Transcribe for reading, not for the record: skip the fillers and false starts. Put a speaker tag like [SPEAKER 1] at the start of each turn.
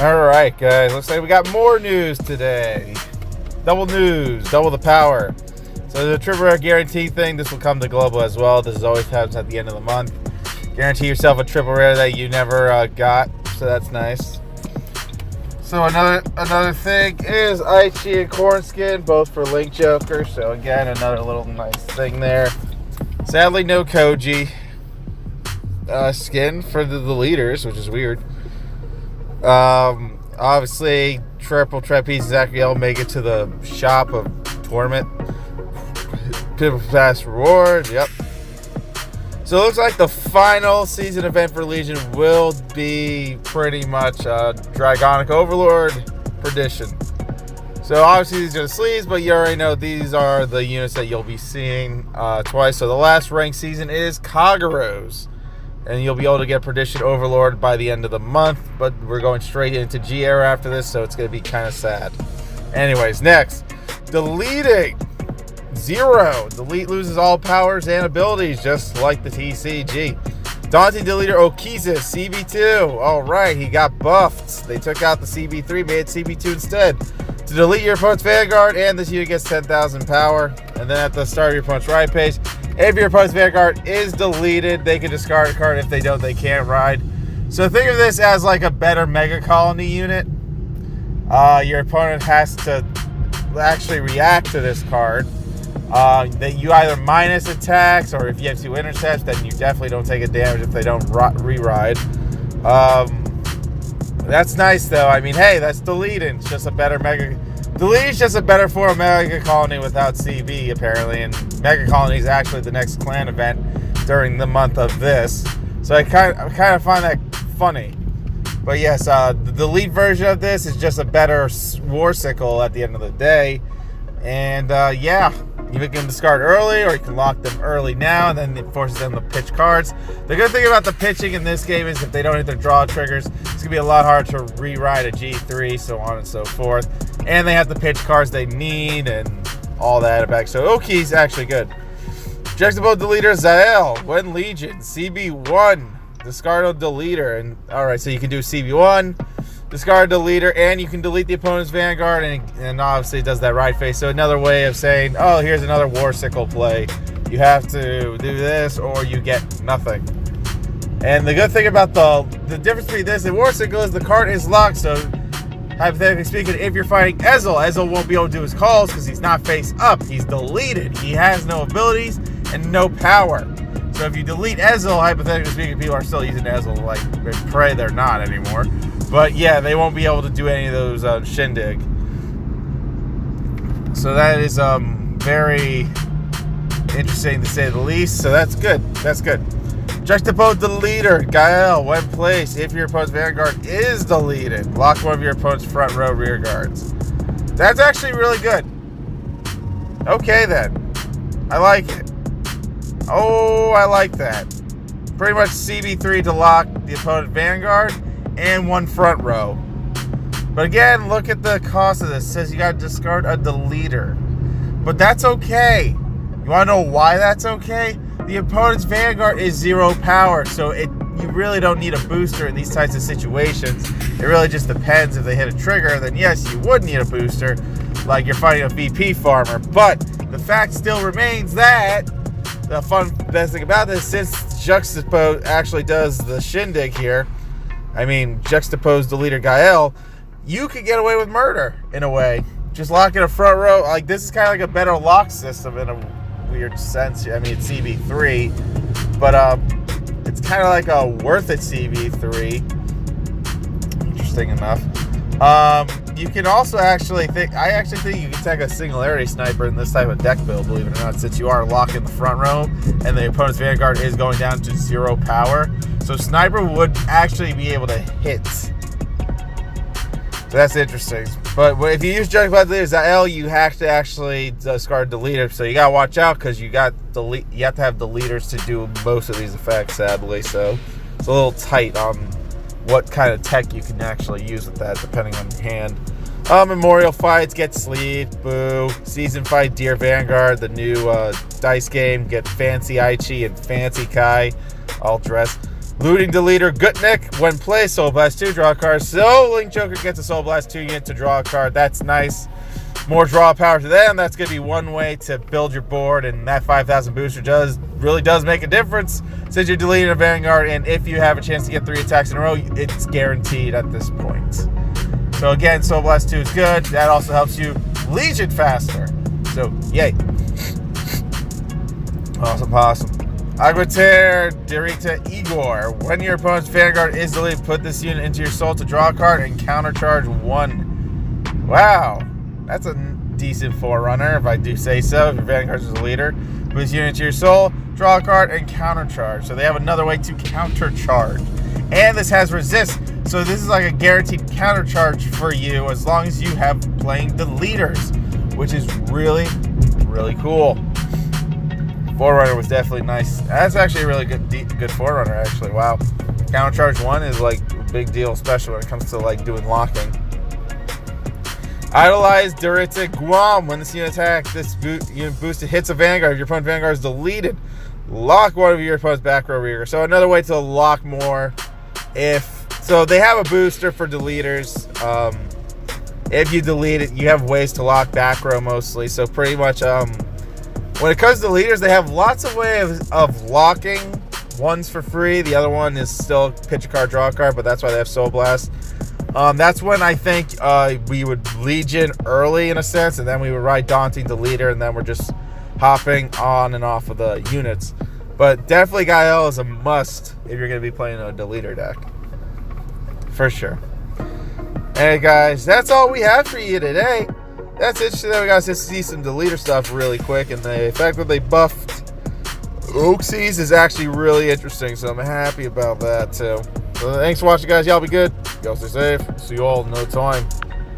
[SPEAKER 1] Alright guys, looks like we got more news today. Double news, double the power. So the triple rare guarantee thing, this will come to global as well. This always happens at the end of the month. Guarantee yourself a triple rare that you never got, so that's nice. So another thing is Aichi and Corn Skin, both for Link Joker. So again, another little nice thing there. Sadly, no Koji skin for the leaders, which is weird. Obviously, triple trapeze Zaele make it to the shop of Torment. People Pass rewards, yep. So it looks like the final season event for Legion will be pretty much Dragonic Overlord Perdition. So obviously these are the sleeves, but you already know these are the units that you'll be seeing twice. So the last ranked season is Kagura's. And you'll be able to get Perdition Overlord by the end of the month. But we're going straight into G era after this, so it's going to be kind of sad. Anyways, next. Deleting. 0. Delete loses all powers and abilities, just like the TCG. Daunting Deleter oksizz, CB2. Alright, he got buffed. They took out the CB3, made it CB2 instead. To delete your opponent's Vanguard, and this unit gets 10,000 power. And then at the start of your opponent's ride page, if your opponent's Vanguard is deleted, they can discard a card. If they don't, they can't ride. So think of this as like a better Mega Colony unit. Your opponent has to actually react to this card. That you either minus attacks, or if you have 2 intercepts, then you definitely don't take a damage if they don't re-ride. That's nice though. I mean, hey, that's deleting. It's just a better Mega... Delete is just a better form of Mega Colony without CB, apparently, and Mega Colony is actually the next clan event during the month of this. So I kind of find that funny. But yes, the delete version of this is just a better War Sickle at the end of the day. And yeah, you can discard early, or you can lock them early now, and then it forces them to pitch cards. The good thing about the pitching in this game is if they don't hit their draw triggers, it's going to be a lot harder to rewrite a G3, so on and so forth. And they have the pitch cards they need and all that back. So oksizz is actually good. Juxtapose Deleter Zaele, when Legion, CB1, discard a Deleter. And alright, so you can do CB1, discard a Deleter, and you can delete the opponent's Vanguard, and obviously it does that ride phase. So another way of saying, oh, here's another War Sickle play. You have to do this or you get nothing. And the good thing about the difference between this and War Sickle is the card is locked, so hypothetically speaking, if you're fighting Zaele won't be able to do his calls because he's not face up. He's deleted. He has no abilities and no power. So if you delete Zaele, hypothetically speaking, people are still using Zaele. Like, pray they're not anymore. But yeah, they won't be able to do any of those shindig. So that is very interesting to say the least. So that's good. That's good. Juxtapose Deleter Zaele, when placed, if your opponent's Vanguard is deleted, lock one of your opponent's front row rear guards. That's actually really good. Okay then. I like it. Oh, I like that. Pretty much CB3 to lock the opponent's Vanguard and 1 front row. But again, look at the cost of this. It says you gotta discard a Deleter. But that's okay. You wanna know why that's okay? The opponent's Vanguard is 0 power, so you really don't need a booster in these types of situations. It really just depends. If they hit a trigger, then yes, you would need a booster, like you're fighting a VP farmer. But the fact still remains that the best thing about this, since Juxtapose actually does the shindig here, I mean, Juxtapose Deleter Zaele, you could get away with murder, in a way. Just locking a front row. Like, this is kind of like a better lock system in a weird sense. I mean, it's CB3, but it's kind of like a worth it CB3. Interesting enough. You can also actually think, I actually think you can take a Singularity Sniper in this type of deck build, believe it or not, since you are locking the front row and the opponent's Vanguard is going down to 0 power. So Sniper would actually be able to hit. So that's interesting. But if you use Juxtapose Deleter Zaele, you have to actually discard Deleter. So you gotta watch out, because you have to have Deleters to do most of these effects, sadly. So it's a little tight on what kind of tech you can actually use with that, depending on your hand. Memorial Fights, get sleeved, boo. Season Fight, Dear Vanguard, the new dice game, get Fancy Aichi and Fancy Kai, all dressed. Looting Deleter Gutnick. When play, Soul Blast 2, draw a card. So Link Joker gets a Soul Blast 2 unit to draw a card. That's nice. More draw power to them. That's going to be one way to build your board, and that 5,000 booster really does make a difference since you're deleting a Vanguard, and if you have a chance to get 3 attacks in a row, it's guaranteed at this point. So again, Soul Blast 2 is good. That also helps you Legion faster. So, yay. Awesome. Aguater Dirita Igor. When your opponent's Vanguard is deleted, put this unit into your soul to draw a card and countercharge 1. Wow. That's a decent forerunner, if I do say so. If your Vanguard is a leader, put this unit into your soul, draw a card, and countercharge. So they have another way to countercharge. And this has resist. So this is like a guaranteed countercharge for you as long as you have playing Deletors, which is really, really cool. Forerunner was definitely nice. That's actually a really good Forerunner, actually. Wow. Countercharge 1 is like a big deal, especially when it comes to like doing locking. Idolize Dirita Guam. When this unit attacks, this unit boosted hits a Vanguard. If your opponent's Vanguard is deleted, lock one of your opponent's back row rear. So another way to lock more. So they have a booster for Deletors. If you delete it, you have ways to lock back row mostly. So pretty much when it comes to Deletors, they have lots of ways of locking. One's for free. The other one is still pitch a card, draw a card, but that's why they have Soul Blast. That's when I think we would Legion early in a sense, and then we would ride Daunting Deleter, and then we're just hopping on and off of the units. But definitely Zaele is a must if you're going to be playing a Deleter deck. For sure. Hey guys, that's all we have for you today. That's interesting that we got to see some Deleter stuff really quick, and the fact that they buffed oksizz is actually really interesting, so I'm happy about that too. So thanks for watching, guys. Y'all be good. Y'all stay safe. See you all in no time.